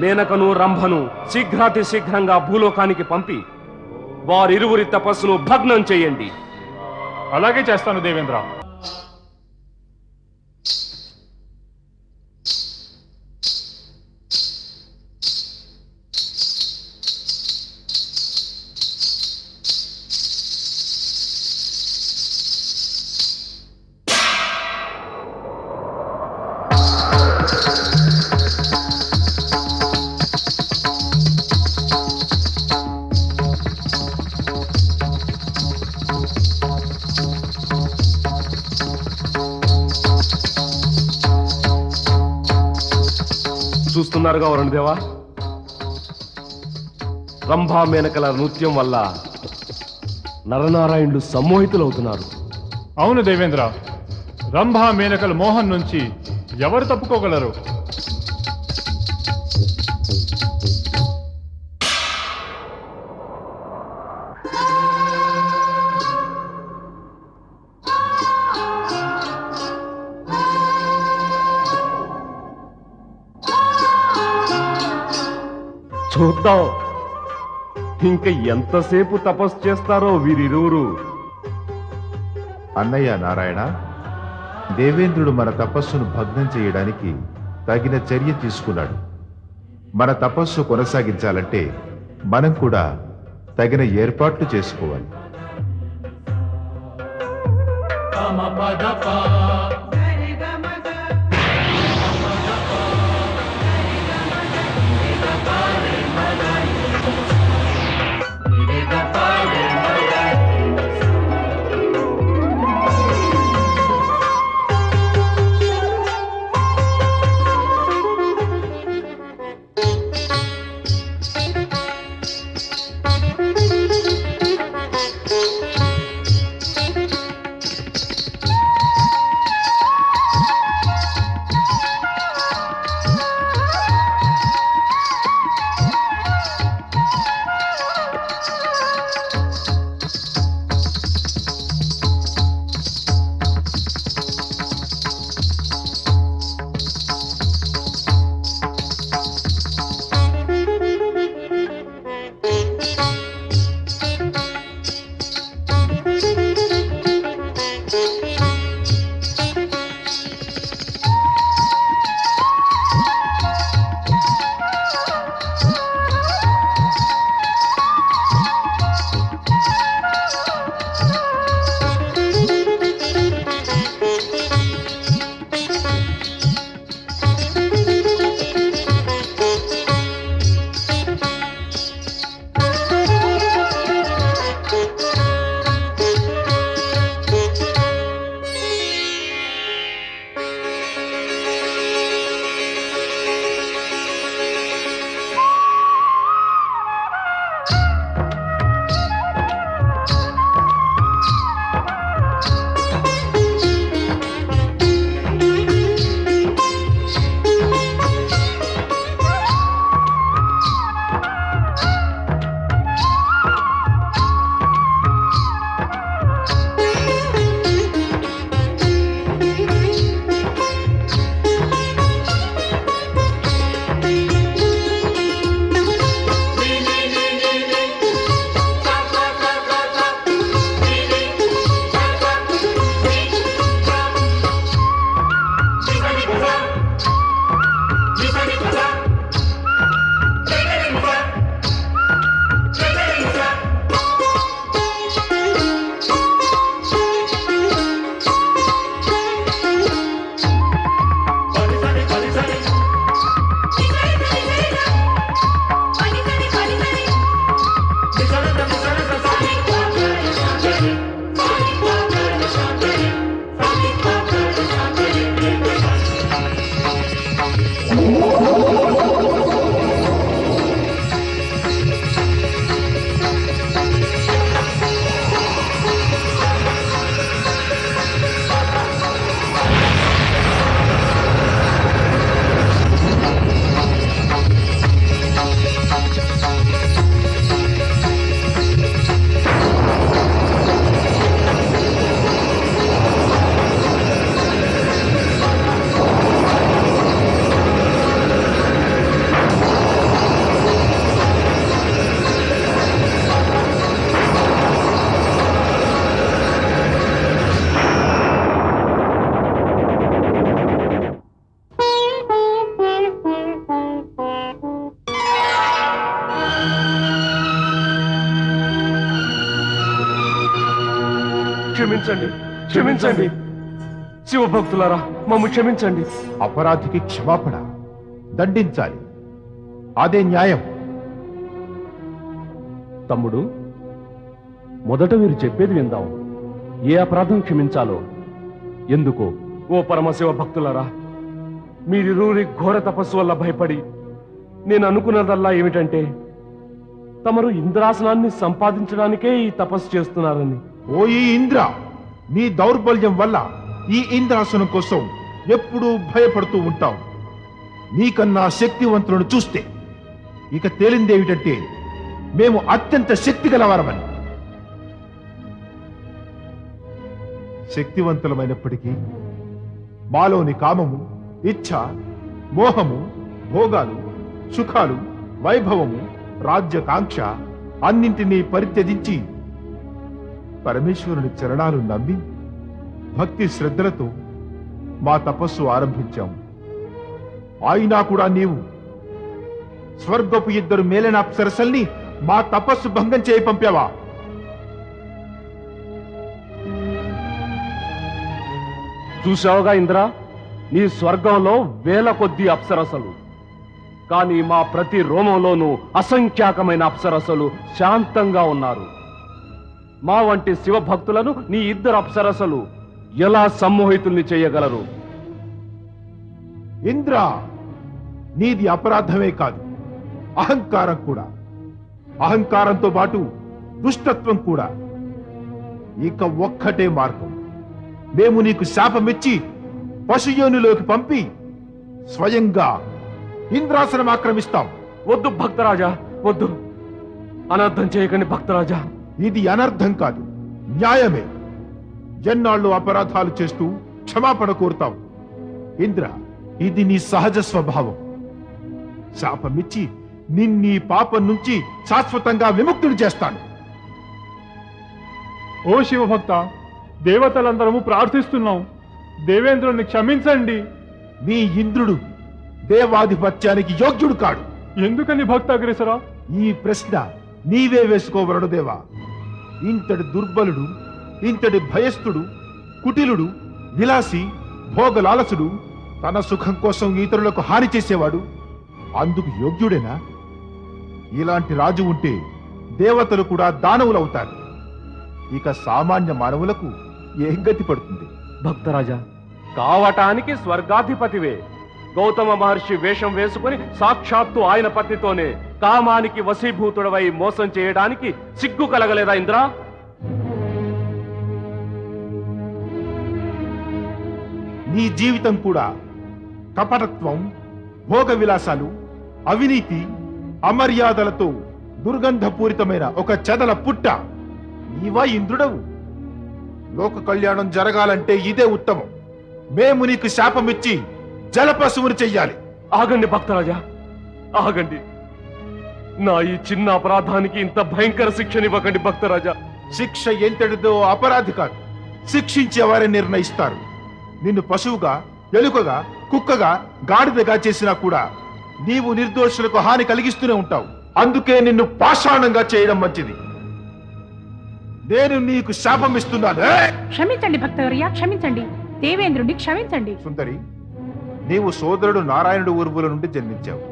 మేనకను రంభను శీఘ్రాతి శీఘ్రంగా భూలోకానికి పంపి వారిరువురి తపస్సును భగ్నం చేయండి. అలాగే చేస్తాను దేవేంద్ర. చూస్తున్నారుగా వరుణదేవా, రంభా మేనకల నృత్యం వల్ల నరనారాయణులు సమ్మోహితులవుతున్నారు. అవును దేవేంద్ర, రంభా మేనకల మోహన్ నుంచి ఎవరు తప్పుకోగలరు? చూద్దాం ఇంక ఎంతసేపు తపస్సు చేస్తారో వీరిరువురు. అన్నయ్య నారాయణ, దేవేంద్రుడు మన తపస్సును భగ్నం చేయడానికి తగిన చర్య తీసుకున్నాడు. మన తపస్సు కొనసాగించాలంటే మనం కూడా తగిన ఏర్పాట్లు చేసుకోవాలి. క్షమించండి, క్షమించండి. శివభక్తులారా మమ్ము క్షమించండి. అపరాధికి క్షమాపణ, దండించాలి, అదే న్యాయం. తమ్ముడు, మొదట మీరు చెప్పేది విందాం. ఏ అపరాధం క్షమించాలో ఎందుకో? ఓ పరమశివ భక్తులారా, మీరిరువురి ఘోర తపస్సు వల్ల భయపడి నేను అనుకున్నదల్లా ఏమిటంటే తమరు ఇంద్రాసనాన్ని సంపాదించడానికే ఈ తపస్సు చేస్తున్నారని. ఓ ఈ ఇంద్ర, నీ దౌర్బల్యం వల్ల ఈ ఇంద్రాసనం కోసం ఎప్పుడూ భయపడుతూ ఉంటావు. నీకన్నా శక్తివంతులను చూస్తే ఇక తేలిందేమిటంటే మేము అత్యంత శక్తి గలవారమని. శక్తివంతులమైనప్పటికీ మాలోని కామము, ఇచ్ఛ, మోహము, భోగాలు, సుఖాలు, వైభవము, రాజ్యకాంక్ష అన్నింటినీ పరిత్యజించి పరమేశ్వరుని చరణాలు నమ్మి భక్తి శ్రద్ధలతో మా తపస్సు ఆరంభించాము. అయినా కూడా నీవు స్వర్గపు 2 మేలైన అప్సరసల్ని మా తపస్సు భంగం చేయి పంపావా? చూశావుగా ఇంద్ర, నీ స్వర్గంలో వేల కొద్ది అప్సరసలు, కానీ మా ప్రతి రోమంలోనూ అసంఖ్యాకమైన అప్సరసలు శాంతంగా ఉన్నారు. మా వంటి శివభక్తులను నీ 2 అప్సరసలు ఎలా సమ్మోహితుల్ని చేయగలరు? ఇంద్ర, నీది అపరాధమే కాదు, అహంకారం కూడా. అహంకారంతో పాటు దుష్టత్వం కూడా. ఇక ఒక్కటే మార్గం. మేము నీకు శాపమిచ్చి పశుయోనిలోకి పంపి స్వయంగా ఇంద్రాసనం ఆక్రమిస్తాం. వద్దు భక్తరాజా, వద్దు. అనర్థం చేయకండి భక్తరాజా. ఇది అనర్థం కాదు, న్యాయమే. ఎన్నాళ్ళు అపరాధాలు చేస్తూ క్షమాపణ కోరుతావు. ఇంద్ర, ఇది నీ సహజ స్వభావం. శాపమిచ్చి నిన్నీ పాపం నుంచి శాశ్వతంగా విముక్తుడు చేస్తాను. ఓ శివభక్త, దేవతలందరము ప్రార్థిస్తున్నాం, దేవేంద్రుని క్షమించండి. మీ ఇంద్రుడు దేవాధిపత్యానికి యోగ్యుడు కాడు. ఎందుకని భక్తాగ్రేసరా? ఈ ప్రశ్న నీవే వేసుకోవరడు దేవా. ఇంతటి దుర్బలుడు, ఇంతటి భయస్థుడు, కుటిలుడు, విలాసి, భోగలాలసుడు, తన సుఖం కోసం ఇతరులకు హాని చేసేవాడు అందుకు యోగ్యుడేనా? ఇలాంటి రాజు ఉంటే దేవతలు కూడా దానవులవుతారు. ఇక సామాన్య మానవులకు ఏం గతి పడుతుంది? భక్తరాజా, కావటానికి స్వర్గాధిపతివే. గౌతమ మహర్షి వేషం వేసుకుని సాక్షాత్తు ఆయన పత్నితోనే కామానికి వశీభూతుడవై మోసం చేయడానికి సిగ్గు కలగలేదా ఇంద్ర? నీ జీవితం కూడా కపటత్వం, భోగ విలాసాలు, అవినీతి, అమర్యాదలతో దుర్గంధపూరితమైన ఒక చెదల పుట్ట. నీవా ఇంద్రుడవు? లోక కళ్యాణం జరగాలంటే ఇదే ఉత్తమం. మేము నీకు శాపమిచ్చి జలపశువుని చెయ్యాలి. ఆగండి భక్తరాజా, ఆగండి. నా ఈ చిన్న అపరాధానికి ఇంత భయంకర శిక్షనివ్వకండి భక్తరాజా. శిక్ష ఎంతటిదో అపరాధి కాదు, శిక్షించే వారే నిర్ణయిస్తారు. నిన్ను పశువుగా, ఎలుకగా, కుక్కగా, గాడిదగా చేసినా కూడా నీవు నిర్దోషులకు హాని కలిగిస్తూనే ఉంటావు. అందుకే నిన్ను పాషాణంగా చేయడం మంచిది. నేను నీకు శాపం ఇస్తున్నాను. క్షమించండి భక్తవర్య, క్షమించండి. దేవేంద్రుడిని క్షమించండి. సుందరి, నీవు సోదరుడు నారాయణుడు ఊర్వుల నుండి జన్మించావు,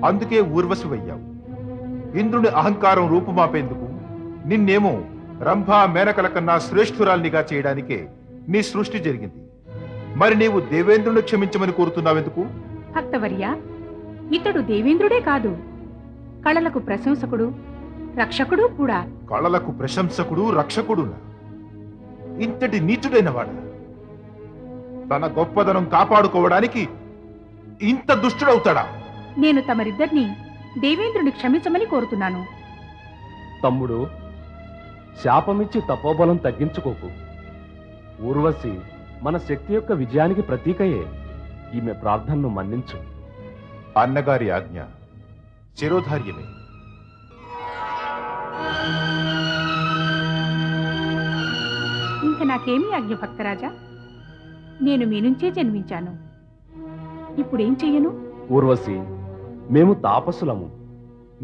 అందుకే ఊర్వశివయ్యావు. ఇంద్రుని అహంకారం రూపుమాపేందుకు నిన్నేమో రంభా మేనకల కన్నా శ్రేష్ఠురాల్నిగా చేయడానికే నీ సృష్టి జరిగింది. మరి నీవు దేవేంద్రుని క్షమించమని కోరుతున్నావెందుకు? భక్తవర్య, ఇతడు దేవేంద్రుడే కాదు, కళలకు ప్రశంసకుడు, రక్షకుడు కూడా. కళలకు ప్రశంసకుడు, రక్షకుడు? ఇంతటి నీచుడైన వాడు తన గొప్పదనం కాపాడుకోవడానికి ఇంత దుష్టుడవుతాడా? నేను తమరిద్దరిని దేవేంద్రుని క్షమించమని కోరుతున్నాను. తమ్ముడు, శాపమిచ్చి తపోబలం తగ్గించుకోకు. ఊర్వశి మన శక్తి యొక్క విజయానికి ప్రతీకయే. ఈమె ప్రార్థనను మన్నించు. అన్నగారి ఆజ్ఞ శిరోధార్యమే. ఇంక నాకేమీ ఆజ్ఞ భక్తరాజా? నేను మీ నుంచే జన్మించాను, ఇప్పుడేం చెయ్యను? ఊర్వశి, మేము తాపసులము.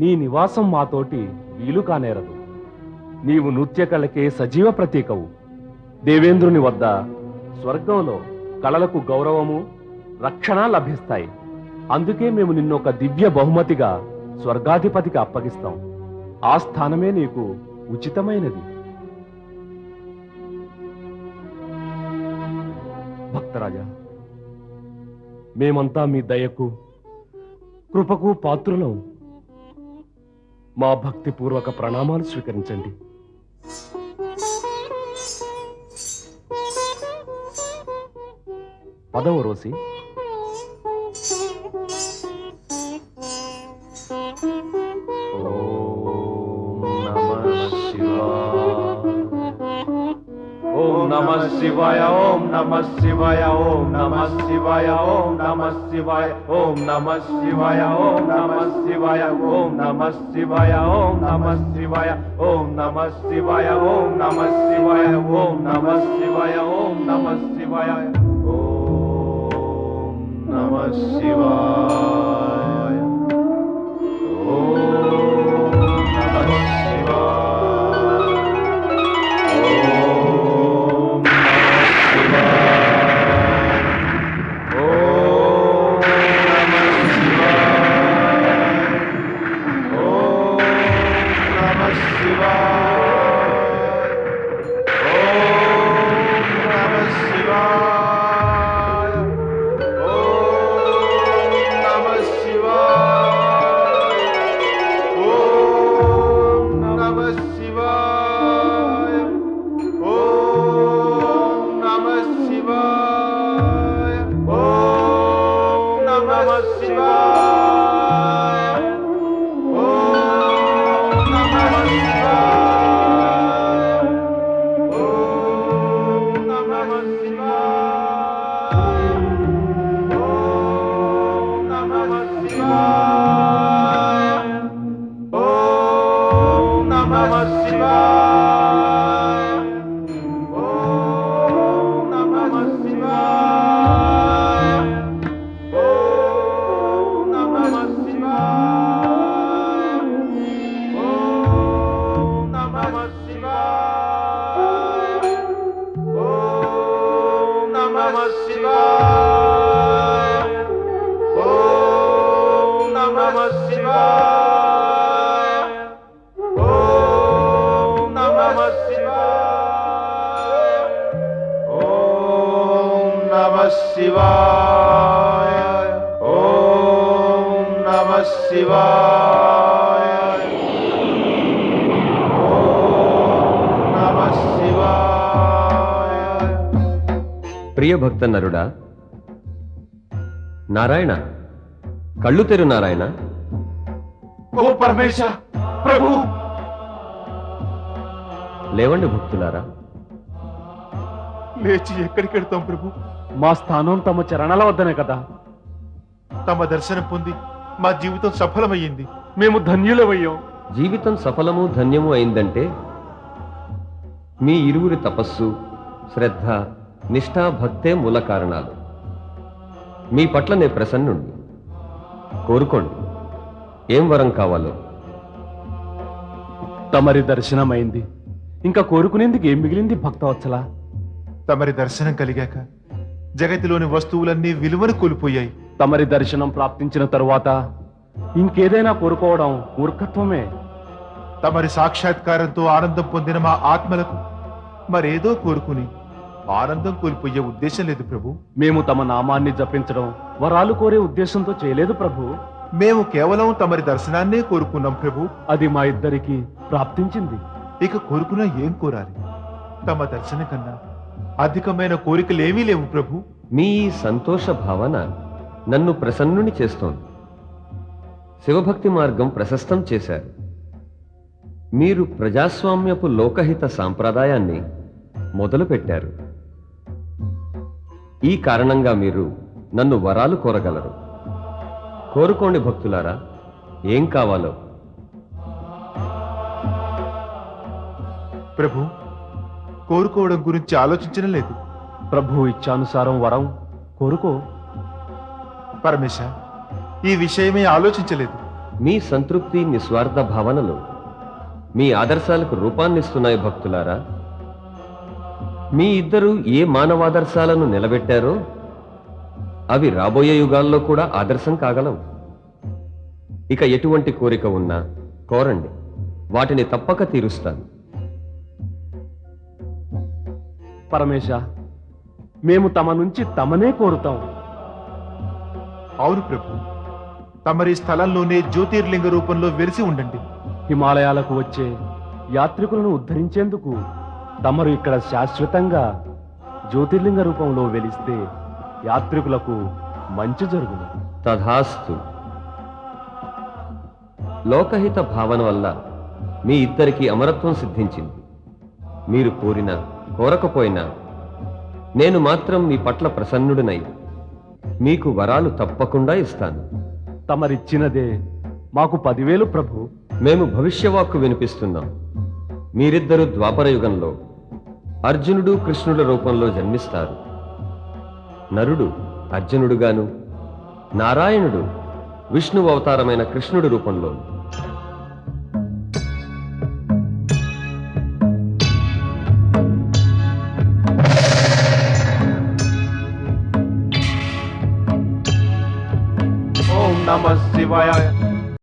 నీ నివాసం మాతోటి వీలు కానేరదు. నీవు నృత్య కళకే సజీవ ప్రతీకవు. దేవేంద్రుని వద్ద స్వర్గంలో కళలకు గౌరవము రక్షణ లభిస్తాయి. అందుకే మేము నిన్ను ఒక దివ్య బహుమతిగా స్వర్గాధిపతికి అప్పగిస్తాం. ఆ స్థానమే నీకు ఉచితమైనది. భక్తరాజా, మేమంతా మీ దయకు కృపకు పాత్రులం. మా భక్తిపూర్వక ప్రణామాలు స్వీకరించండి. పదవ రోసి. ఓం నమః శివాయ. ఓం నమః శివాయ. ఓం నమః శివాయ. ఓం నమః శివాయ. ఓం నమః శివాయ. ఓం నమః శివాయ. ఓం నమః శివాయ. ఓం నమః శివాయ. ఓం నమః శివాయ. ఓం నమః శివాయ. ఓం నమః శివాయ. ఓం నమః శివాయ. ఓం నమః శివాయ. ఓం నమః శివాయ. ప్రియ భక్త నరుడా, నారాయణ, కళ్ళు తెరు నారాయణ. ఓ పరమేశ ప్రభు. లేవండి భక్తులారా. లేచి ఎక్కడికెడతాం ప్రభు? మా స్థానం తమ చరణాల వద్దనే కదా. తమ దర్శనం పొంది మా జీవితం సఫలమయ్యింది. మేము ధన్యులమయ్యాం. జీవితం సఫలము ధన్యము అయిందంటే మీ ఇరువురి తపస్సు, శ్రద్ధ, నిష్ఠా, భక్తే మూల కారణాలు. మీ పట్ల నే ప్రసన్నుణ్ణి. కోరుకోండి, ఏం వరం కావాలో. తమరి దర్శనమైంది, ఇంకా కోరుకునేందుకు ఏం మిగిలింది భక్తవత్సల? తమరి దర్శనం కలిగాక జగతిలోని వస్తువులన్నీ విలువను కోల్పోయాయి. తమరి దర్శనం ప్రాప్తించిన తరువాత ఇంకేదైనా కోరుకోవడం మూర్ఖత్వమే. తమరి సాక్షాత్కారంతో ఆనందం పొందిన మా ఆత్మలకు మరేదో కోరుకుని ఆనందం కోల్పోయే ఉద్దేశం లేదు ప్రభు. మేము తమ నామాన్ని జపించడం వరాలు కోరే ఉద్దేశంతో చేయలేదు ప్రభు. మేము కేవలం తమరి దర్శనాన్నే కోరుకున్నాం ప్రభు. అది మా ఇద్దరికి ప్రాప్తించింది. ఇక కోరుకున్నా ఏం కోరాలి? తమ దర్శనం కన్నా అధికమైన కోరికలేమీ లేవు ప్రభు. మీ ఈ సంతోష భావన నన్ను ప్రసన్నుని చేస్తోంది. శివభక్తి మార్గం ప్రశస్తం చేశారు. మీరు ప్రజాస్వామ్యపు లోకహిత సాంప్రదాయాన్ని మొదలుపెట్టారు. ఈ కారణంగా మీరు నన్ను వరాలు కోరగలరు. కోరుకోండి భక్తులారా, ఏం కావాలో. ప్రభు, కోరుకోవడం గురించి ఆలోచించడం లేదు. ప్రభు ఇచ్చానుసారం వరం కోరుకో. పరమేశ, ఈ విషయమే ఆలోచించలేదు. మీ సంతృప్తి, నిస్వార్థ భావనలు మీ ఆదర్శాలకు రూపాన్నిస్తున్నాయి భక్తులారా. మీ ఇద్దరు ఏ మానవాదర్శాలను నిలబెట్టారో అవి రాబోయే యుగాల్లో కూడా ఆదర్శం కాగలవు. ఇక ఎటువంటి కోరిక ఉన్నా కోరండి, వాటిని తప్పక తీరుస్తాను. పరమేశ, మేము తమ నుంచి తమనే కోరుతాం. అవును ప్రభు, తమరి స్థలంలోనే జ్యోతిర్లింగ రూపంలో వెలిసి ఉండండి. హిమాలయాలకు వచ్చే యాత్రికులను ఉద్ధరించేందుకు తమరు ఇక్కడ శాశ్వతంగా జ్యోతిర్లింగ రూపంలో వెలిస్తే యాత్రికులకు మంచి జరుగును. తథాస్తు. లోకహిత భావన వల్ల మీ ఇద్దరికీ అమరత్వం సిద్ధించింది. మీరు కోరినా కోరకపోయినా నేను మాత్రం మీ పట్ల ప్రసన్నుడినై మీకు వరాలు తప్పకుండా ఇస్తాను. తమరిచ్చినదే మాకు 10,000 ప్రభు. మేము భవిష్యవాక్కు వినిపిస్తున్నాం. మీరిద్దరూ ద్వాపర యుగంలో అర్జునుడు కృష్ణుల రూపంలో జన్మిస్తారు. నరుడు అర్జునుడుగాను, నారాయణుడు విష్ణు అవతారమైన కృష్ణుడి రూపంలో. ఓం నమః శివాయ.